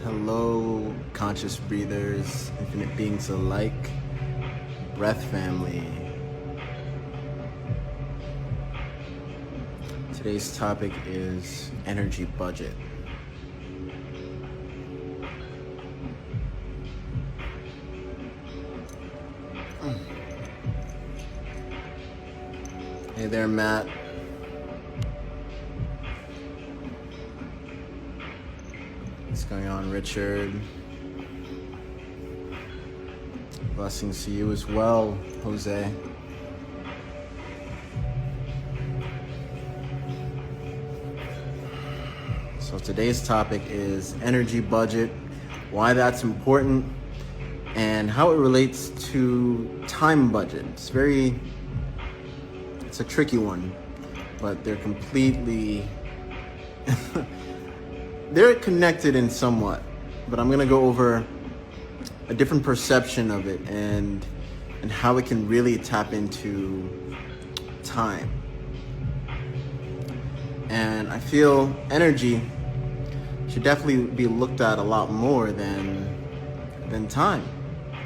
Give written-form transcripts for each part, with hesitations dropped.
Hello, conscious breathers, infinite beings alike, breath family. Today's topic is energy budget. Hey there, Matt. What's going on, Richard? Blessings to you as well, Jose. So today's topic is energy budget, why that's important, and how it relates to time budget. It's a tricky one, but they're completely they're connected in somewhat, but I'm gonna go over a different perception of it and how it can really tap into time. And I feel energy should definitely be looked at a lot more than time.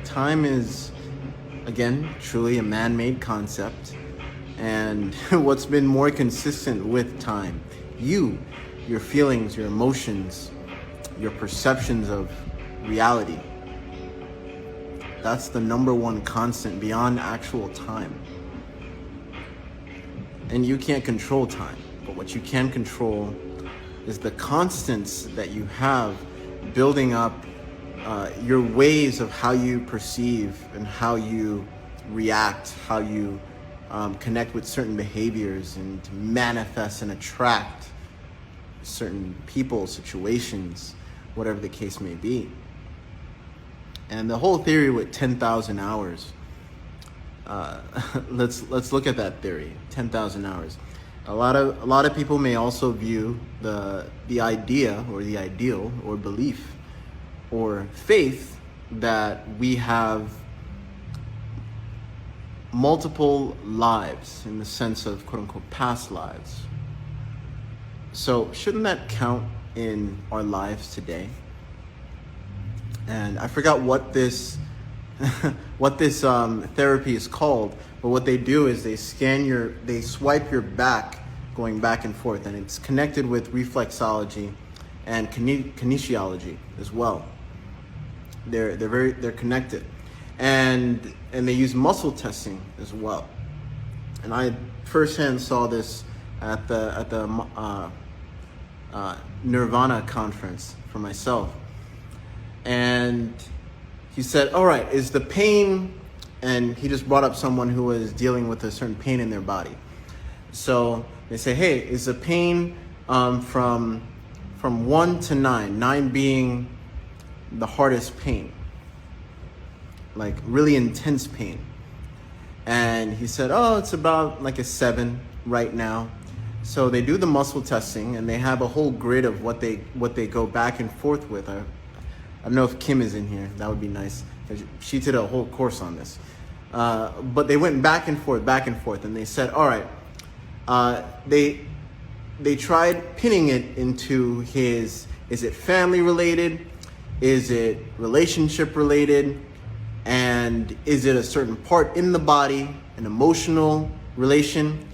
Time is, again, truly a man-made concept, and what's been more consistent with time? Your feelings, your emotions, your perceptions of reality. That's the number one constant beyond actual time. And you can't control time, but what you can control is the constants that you have building up your ways of how you perceive and how you react, how you connect with certain behaviors and manifest and attract certain people, situations, whatever the case may be. And the whole theory with 10,000 hours, let's look at that theory, 10,000 hours. A lot of people may also view the idea or the ideal or belief or faith that we have multiple lives in the sense of quote unquote past lives. So shouldn't that count in our lives today? And I forgot what this therapy is called, but what they do is they swipe your back going back and forth, and it's connected with reflexology and kinesiology as well. They're connected, and they use muscle testing as well. And I firsthand saw this at the Nirvana conference for myself. And he said, all right, is the pain, and he just brought up someone who was dealing with a certain pain in their body. So they say, hey, is the pain from 1 to 9, 9 being the hardest pain, like really intense pain? And he said, oh, it's about like a 7 right now. So they do the muscle testing, and they have a whole grid of what they go back and forth with. I don't know if Kim is in here. That would be nice. She did a whole course on this. But they went back and forth, and they said, all right, they tried pinning it into is it family related? Is it relationship related? And is it a certain part in the body, an emotional relation?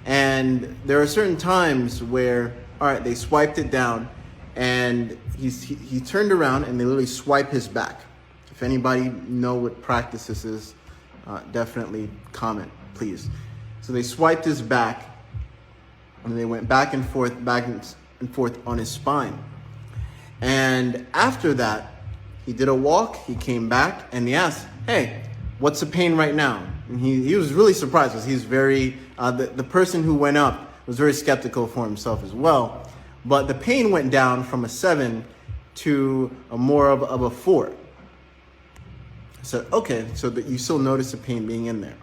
And there are certain times where, all right, they swiped it down, and he turned around and they literally swipe his back. If anybody know what practice this is, definitely comment, please. So they swiped his back, and they went back and forth on his spine. And after that, he did a walk, he came back, and he asked, hey, what's the pain right now? And he was really surprised, because he's very, the person who went up was very skeptical for himself as well. But the pain went down from a 7 to a more of a 4. So, okay, so that you still notice the pain being in there.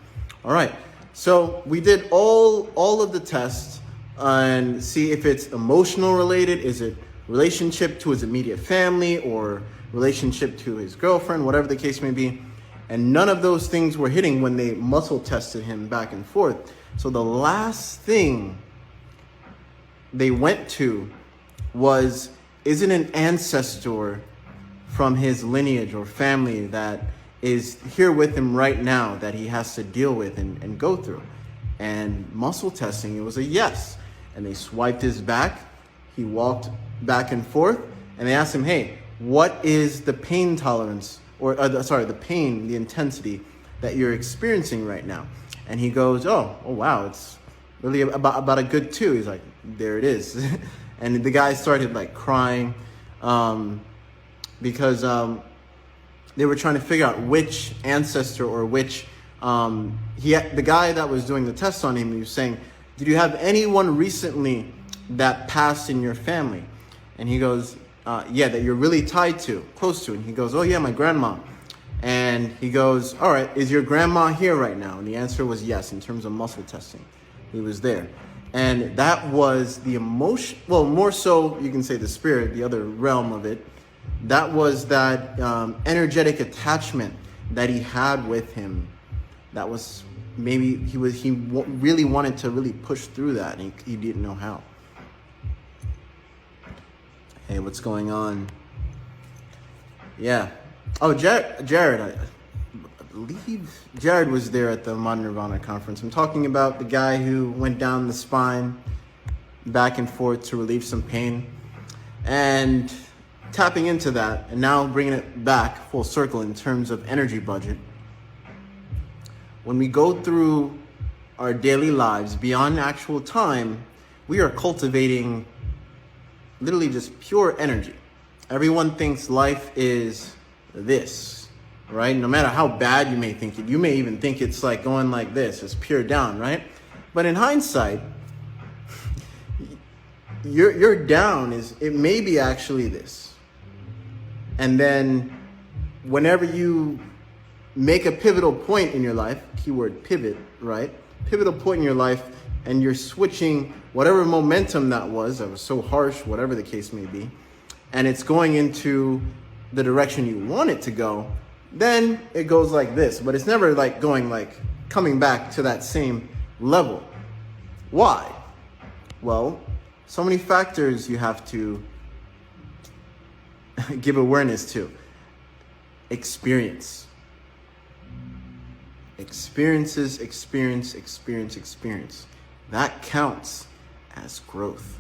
All right, so we did all of the tests and see if it's emotional related. Is it relationship to his immediate family or relationship to his girlfriend, whatever the case may be. And none of those things were hitting when they muscle tested him back and forth. So the last thing they went to was, is it an ancestor from his lineage or family that is here with him right now that he has to deal with and go through. And muscle testing, it was a yes. And they swiped his back. He walked back and forth, and they asked him, hey, what is the pain tolerance, or the pain, the intensity that you're experiencing right now? And he goes, oh wow, it's really about a good 2. He's like, there it is. And the guy started like crying because they were trying to figure out which ancestor or which, the guy that was doing the test on him, he was saying, did you have anyone recently that passed in your family? And he goes, yeah, that you're really tied to, close to. And he goes, oh yeah, my grandma. And he goes, all right, is your grandma here right now? And the answer was yes, in terms of muscle testing. He was there. And that was the emotion, well, more so you can say the spirit, the other realm of it. That was that energetic attachment that he had with him. That was maybe he really wanted to really push through that, and he didn't know how. Hey, what's going on? Yeah. Oh, Jared, I believe Jared was there at the Modern Nirvana conference. I'm talking about the guy who went down the spine, back and forth to relieve some pain, and tapping into that, and now bringing it back full circle in terms of energy budget. When we go through our daily lives beyond actual time, we are cultivating literally just pure energy. Everyone thinks life is this, right? No matter how bad you may think it, you may even think it's like going like this, it's pure down, right? But in hindsight, your down it may be actually this. And then whenever you make a pivotal point in your life, keyword pivot, right? Pivotal point in your life, and you're switching whatever momentum that was so harsh, whatever the case may be, and it's going into the direction you want it to go, then it goes like this. But it's never like coming back to that same level. Why? Well, so many factors you have to give awareness to. Experience. Experience. That counts as growth.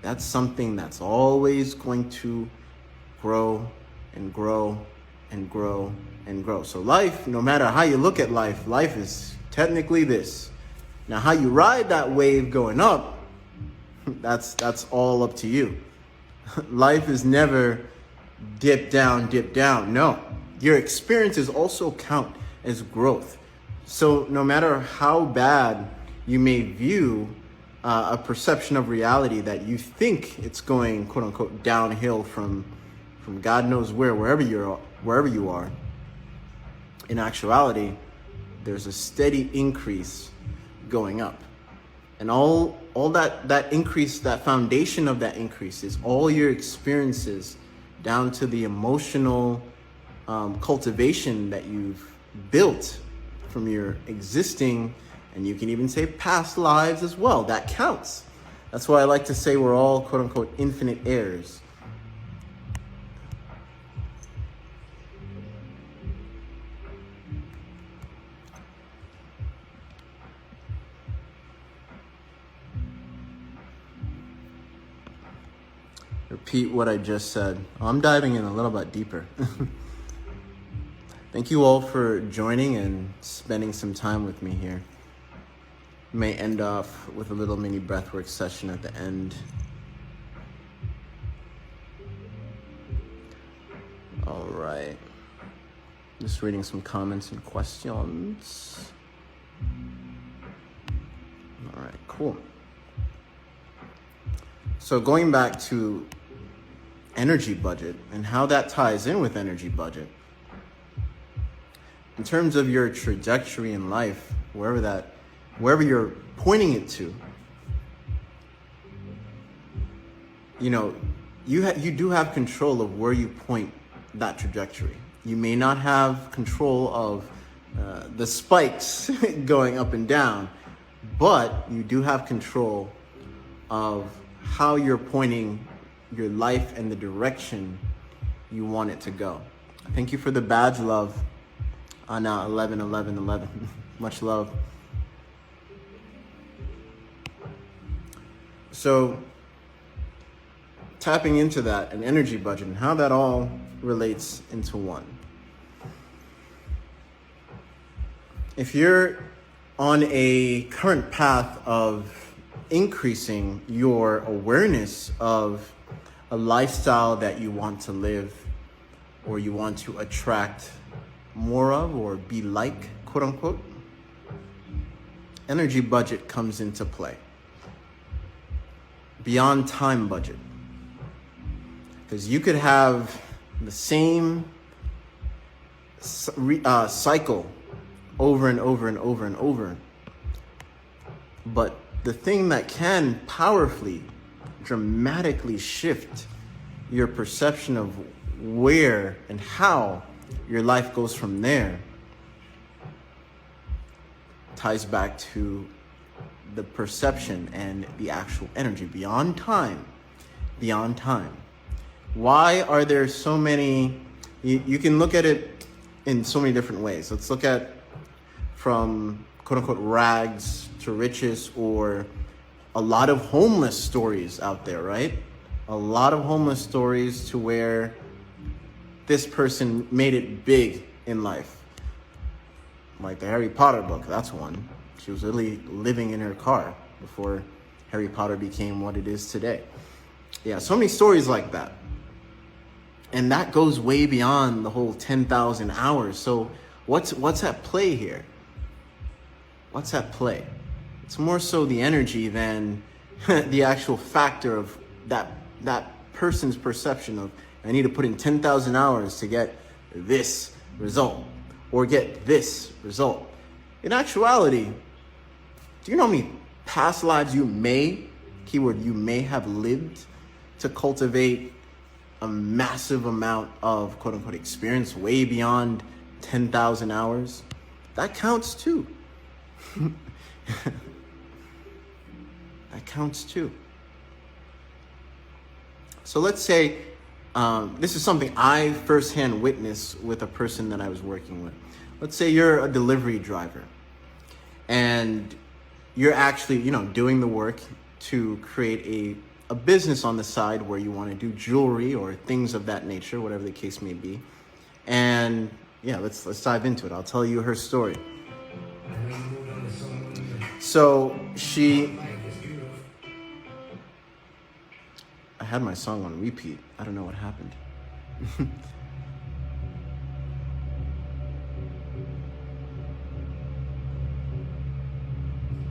That's something that's always going to grow and grow and grow and grow. So life, no matter how you look at life, life is technically this. Now, how you ride that wave going up, that's all up to you. Life is never dip down. No, your experiences also count as growth. So no matter how bad you may view a perception of reality that you think it's going, quote unquote, downhill from God knows wherever you are, in actuality, there's a steady increase going up. And all that increase, that foundation of that increase is all your experiences down to the emotional cultivation that you've built from your existing, and you can even say past lives as well. That counts. That's why I like to say we're all, quote unquote, infinite heirs. Repeat what I just said. I'm diving in a little bit deeper. Thank you all for joining and spending some time with me here. May end off with a little mini breathwork session at the end. All right. Just reading some comments and questions. All right, cool. So going back to energy budget and how that ties in with energy budget. In terms of your trajectory in life, wherever you're pointing it to, you do have control of where you point that trajectory. You may not have control of the spikes going up and down, but you do have control of how you're pointing your life and the direction you want it to go. Thank you for the badge, love. On 11/11/11. Much love. So, tapping into that, an energy budget, and how that all relates into one. If you're on a current path of increasing your awareness of a lifestyle that you want to live, or you want to attract more of, or be like, quote unquote, energy budget comes into play. Beyond time budget. Because you could have the same cycle over and over and over and over. But the thing that can powerfully, dramatically shift your perception of where and how your life goes from there ties back to the perception and the actual energy beyond time. Beyond time. Why are there so many? You can look at it in so many different ways. Let's look at from quote unquote rags to riches, or a lot of homeless stories out there, right? A lot of homeless stories to where this person made it big in life. Like the Harry Potter book, that's one. She was literally living in her car before Harry Potter became what it is today. Yeah, so many stories like that. And that goes way beyond the whole 10,000 hours. So what's at play here? What's at play? It's more so the energy than the actual factor of that person's perception of, I need to put in 10,000 hours to get this result or get this result. In actuality, do you know how many past lives you may have lived to cultivate a massive amount of quote unquote experience way beyond 10,000 hours? That counts too. That counts too. So let's say this is something I firsthand witnessed with a person that I was working with. Let's say you're a delivery driver and you're actually, doing the work to create a business on the side where you want to do jewelry or things of that nature, whatever the case may be. And yeah, let's dive into it. I'll tell you her story. So I had my song on repeat. I don't know what happened.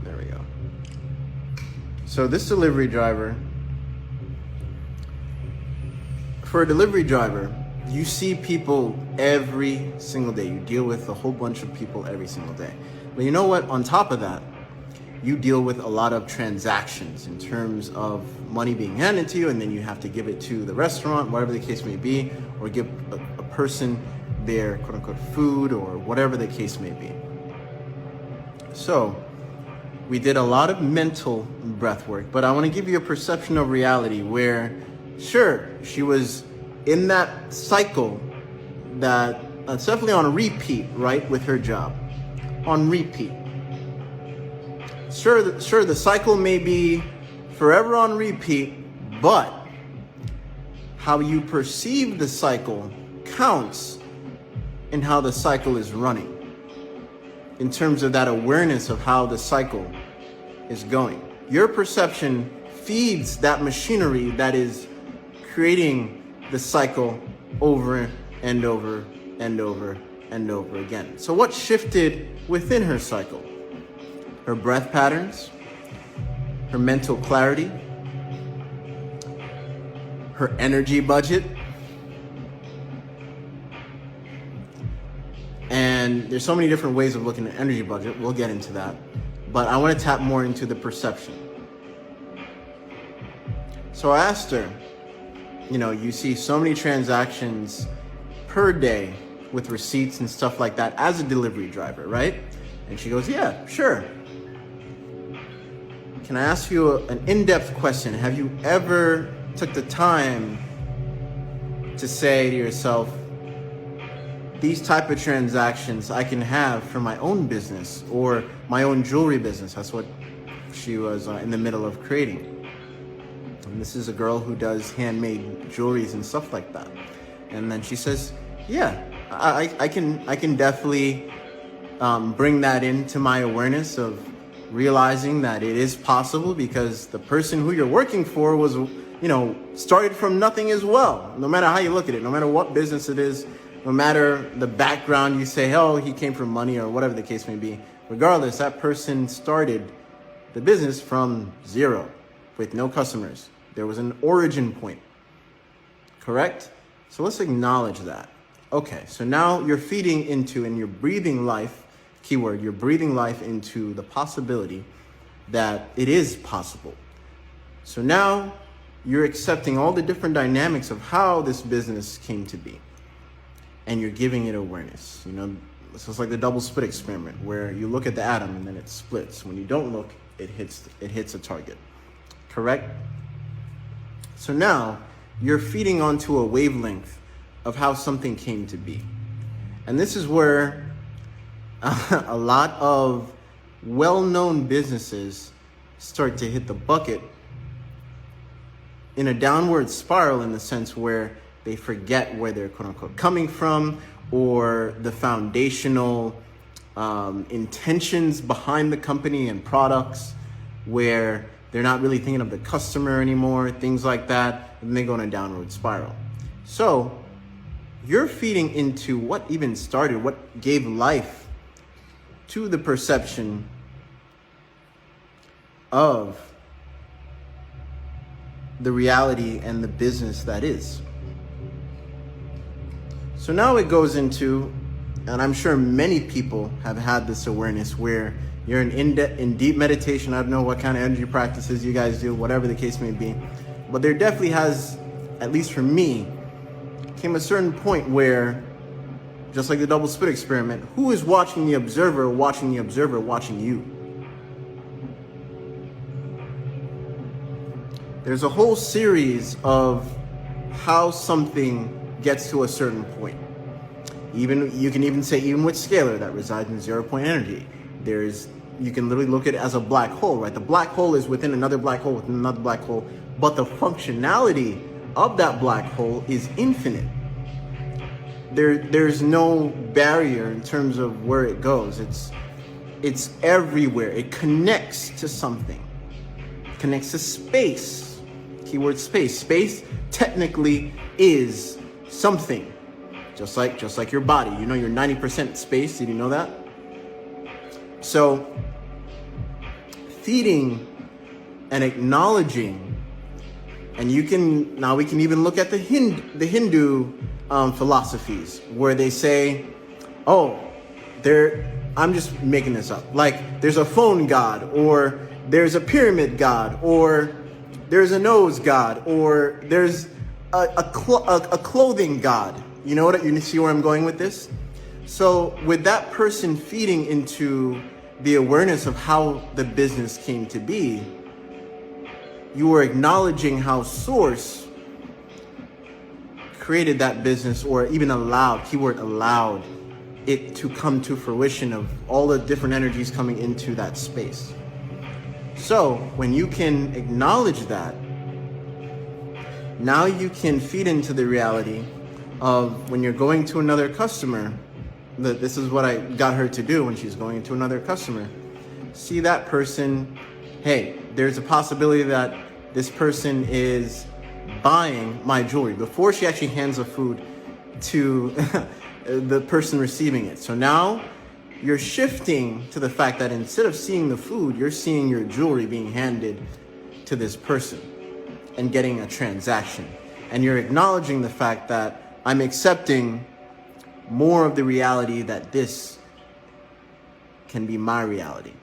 There we go. So this delivery driver, for a delivery driver, you see people every single day. You deal with a whole bunch of people every single day. But you know what? On top of that, you deal with a lot of transactions in terms of money being handed to you, and then you have to give it to the restaurant, whatever the case may be, or give a person their quote unquote food, or whatever the case may be. So we did a lot of mental breath work, but I want to give you a perception of reality where, sure, she was in that cycle that's definitely on repeat, right, with her job. On repeat. Sure, the cycle may be forever on repeat, but how you perceive the cycle counts in how the cycle is running, in terms of that awareness of how the cycle is going. Your perception feeds that machinery that is creating the cycle over and over and over and over again. So what shifted within her cycle? Her breath patterns, her mental clarity, her energy budget, and there's so many different ways of looking at energy budget. We'll get into that, but I want to tap more into the perception. So I asked her, you see so many transactions per day with receipts and stuff like that as a delivery driver, right? And she goes, yeah, sure. Can I ask you an in-depth question? Have you ever took the time to say to yourself, these type of transactions I can have for my own business or my own jewelry business. That's what she was in the middle of creating. And this is a girl who does handmade jewelries and stuff like that. And then she says, yeah, I can definitely bring that into my awareness of realizing that it is possible, because the person who you're working for was, started from nothing as well. No matter how you look at it, no matter what business it is, no matter the background you say, oh, he came from money or whatever the case may be. Regardless, that person started the business from zero with no customers. There was an origin point, correct? So let's acknowledge that. Okay, so now you're feeding into and you're breathing life, keyword, you're breathing life into the possibility that it is possible. So now you're accepting all the different dynamics of how this business came to be. And you're giving it awareness. It's just like the double split experiment, where you look at the atom and then it splits. When you don't look, it hits a target. Correct? So now you're feeding onto a wavelength of how something came to be. And this is where a lot of well-known businesses start to hit the bucket in a downward spiral, in the sense where they forget where they're quote unquote coming from, or the foundational intentions behind the company and products, where they're not really thinking of the customer anymore, things like that, and they go in a downward spiral. So you're feeding into what even started, what gave life to the perception of the reality and the business that is. So now it goes into, and I'm sure many people have had this awareness, where you're in deep meditation. I don't know what kind of energy practices you guys do, whatever the case may be. But there definitely has, at least for me, came a certain point where, just like the double split experiment, who is watching the observer watching you? There's a whole series of how something gets to a certain point. You can even say, even with scalar, that resides in 0 point energy. You can literally look at it as a black hole, right? The black hole is within another black hole, within another black hole, but the functionality of that black hole is infinite. There's no barrier in terms of where it goes. It's everywhere. It connects to something. It connects to space. Keyword space. Space technically is something. Just like your body. You're 90% space. Did you know that? So feeding and acknowledging, and we can even look at the Hindu philosophies, where they say, I'm just making this up, like there's a phone god, or there's a pyramid god, or there's a nose god, or there's a clothing god. You see where I'm going with this? So with that person feeding into the awareness of how the business came to be, you are acknowledging how Source created that business, or even allowed it to come to fruition, of all the different energies coming into that space. So when you can acknowledge that, now you can feed into the reality of, when you're going to another customer, this is what I got her to do when she's going to another customer. See that person, hey, there's a possibility that this person is buying my jewelry, before she actually hands the food to the person receiving it. So now you're shifting to the fact that instead of seeing the food, you're seeing your jewelry being handed to this person and getting a transaction. And you're acknowledging the fact that I'm accepting more of the reality that this can be my reality.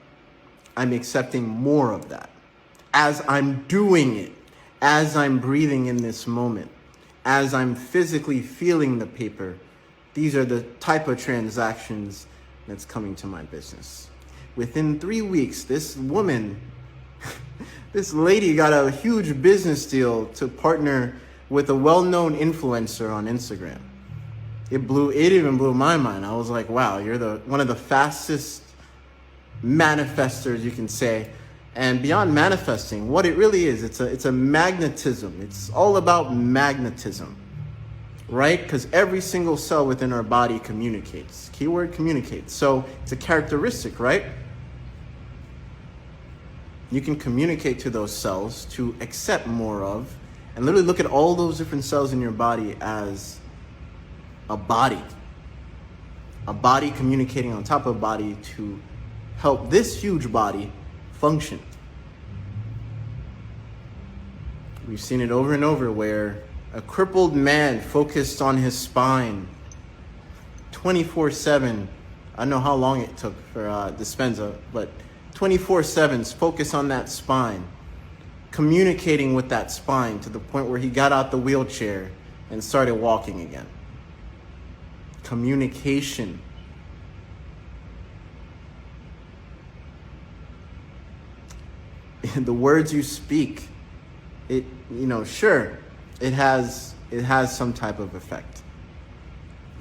I'm accepting more of that as I'm doing it, as I'm breathing in this moment, as I'm physically feeling the paper. These are the type of transactions that's coming to my business. Within 3 weeks, this woman, this lady got a huge business deal to partner with a well-known influencer on Instagram. It even blew my mind. I was like, wow, you're one of the fastest manifestors, you can say. And beyond manifesting, what it really is, it's a magnetism. It's all about magnetism, right? Because every single cell within our body communicates. Keyword communicates. So it's a characteristic, right? You can communicate to those cells to accept more of, and literally look at all those different cells in your body as a body communicating on top of a body to help this huge body function. We've seen it over and over where a crippled man focused on his spine 24/7. I don't know how long it took for Dispenza, but 24/7's focus on that spine, communicating with that spine to the point where he got out the wheelchair and started walking again. Communication. The words you speak, sure, it has some type of effect.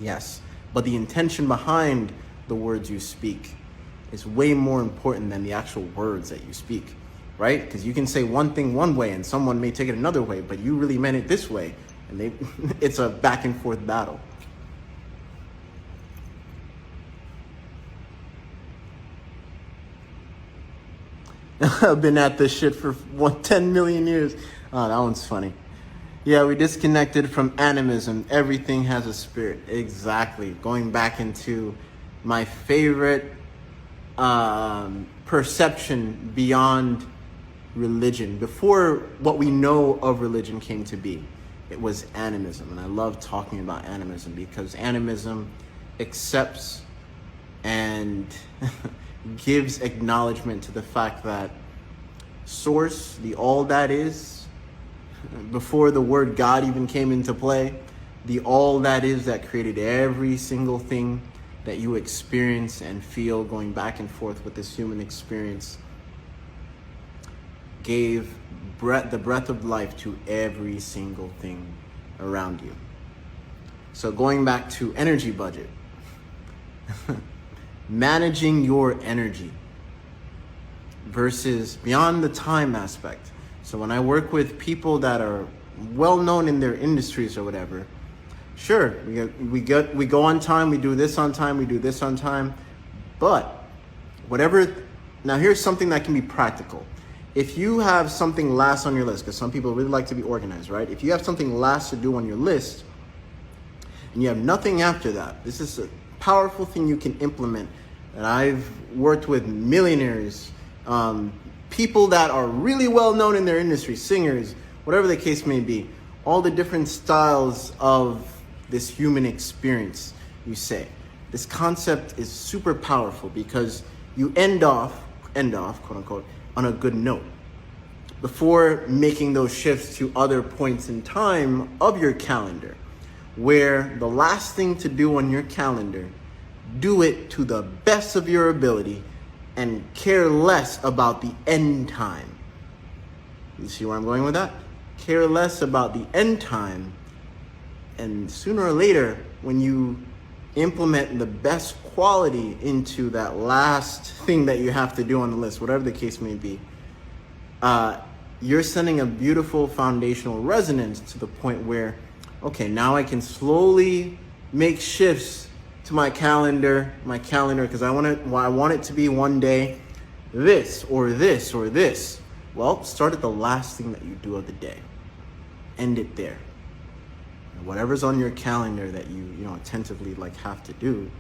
Yes, but the intention behind the words you speak is way more important than the actual words that you speak, right? Because you can say one thing one way and someone may take it another way, but you really meant it this way, and it's a back and forth battle. I've been at this shit for 10 million years. Oh, that one's funny. Yeah, we disconnected from animism. Everything has a spirit. Exactly. Going back into my favorite perception beyond religion. Before what we know of religion came to be, it was animism. And I love talking about animism because animism accepts and gives acknowledgement to the fact that source, the all that is, before the word God even came into play, the all that is that created every single thing that you experience and feel going back and forth with this human experience, gave the breath of life to every single thing around you. So going back to energy budget, managing your energy versus beyond the time aspect. So when I work with people that are well known in their industries or whatever, sure, we go on time, we do this on time, we do this on time, but now here's something that can be practical. If you have something last on your list, because some people really like to be organized, right? If you have something last to do on your list and you have nothing after that, this is a powerful thing you can implement. And I've worked with millionaires, people that are really well known in their industry, singers, whatever the case may be, all the different styles of this human experience, you say. This concept is super powerful because you end off, quote unquote, on a good note before making those shifts to other points in time of your calendar, where the last thing to do on your calendar, do it to the best of your ability and care less about the end time. You see where I'm going with that? Care less about the end time, and sooner or later, when you implement the best quality into that last thing that you have to do on the list, whatever the case may be, you're sending a beautiful foundational resonance to the point where, okay, now I can slowly make shifts to my calendar, because I want it to be one day this or this or this. Well, start at the last thing that you do of the day. End it there. And whatever's on your calendar that you attentively have to do,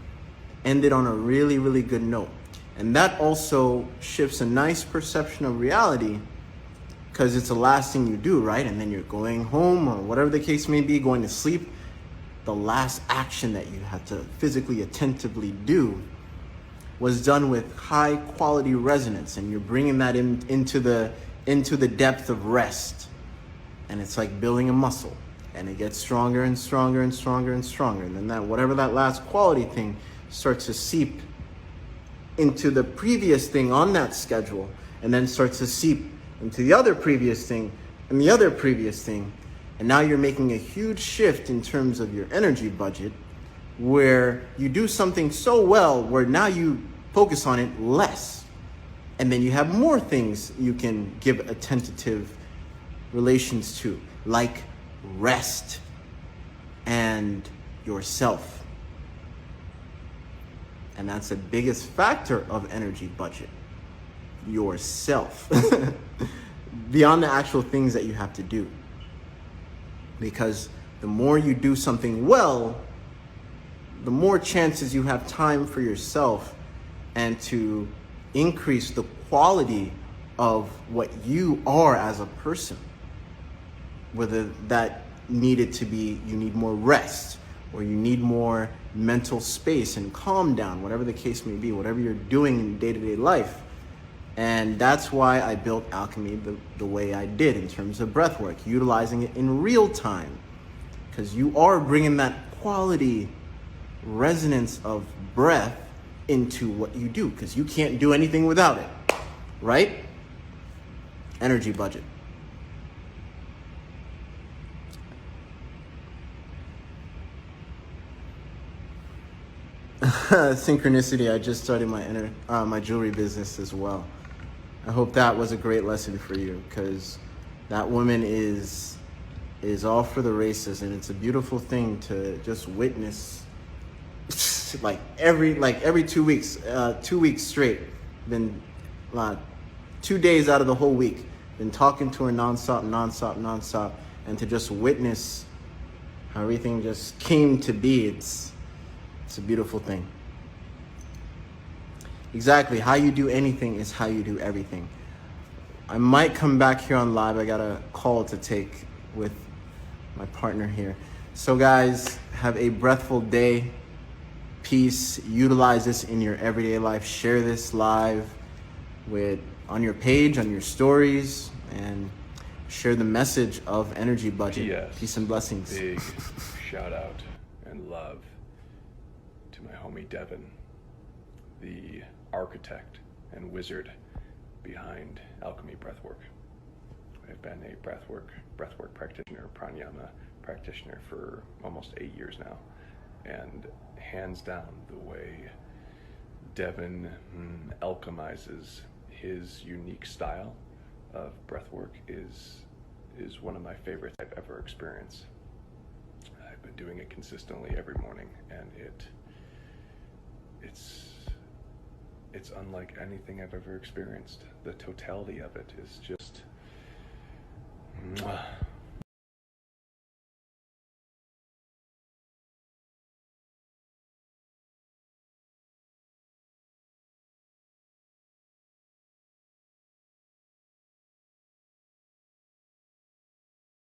end it on a really, really good note. And that also shifts a nice perception of reality because it's the last thing you do, right? And then you're going home or whatever the case may be, going to sleep. The last action that you had to physically attentively do was done with high quality resonance, and you're bringing that into the depth of rest. And it's like building a muscle, and it gets stronger and stronger and stronger and stronger. And then whatever that last quality thing starts to seep into the previous thing on that schedule, and then starts to seep into the other previous thing and the other previous thing. And now you're making a huge shift in terms of your energy budget, where you do something so well where now you focus on it less. And then you have more things you can give attentive relations to, like rest and yourself. And that's the biggest factor of energy budget, yourself. Beyond the actual things that you have to do. Because the more you do something well, the more chances you have time for yourself and to increase the quality of what you are as a person. Whether that needed to be, you need more rest, or you need more mental space and calm down, whatever the case may be, whatever you're doing in day-to-day life. And that's why I built Alchemy the way I did in terms of breath work, utilizing it in real time. Because you are bringing that quality resonance of breath into what you do, because you can't do anything without it, right? Energy budget. Synchronicity, I just started my jewelry business as well. I hope that was a great lesson for you, because that woman is all for the races, and it's a beautiful thing to just witness. like every 2 weeks, 2 weeks straight, been 2 days out of the whole week, been talking to her nonstop, and to just witness how everything just came to be. It's a beautiful thing. Exactly. How you do anything is how you do everything. I might come back here on live. I got a call to take with my partner here. So guys, have a breathful day. Peace. Utilize this in your everyday life. Share this live on your page, on your stories, and share the message of energy budget. P.S. Peace and blessings. Big shout out and love to my homie Devin, the architect and wizard behind Alchemy Breathwork. I've been a breathwork practitioner, pranayama practitioner for almost 8 years now. And hands down, the way Devin alchemizes his unique style of breathwork is one of my favorites I've ever experienced. I've been doing it consistently every morning, and it's unlike anything I've ever experienced. The totality of it is just mwah.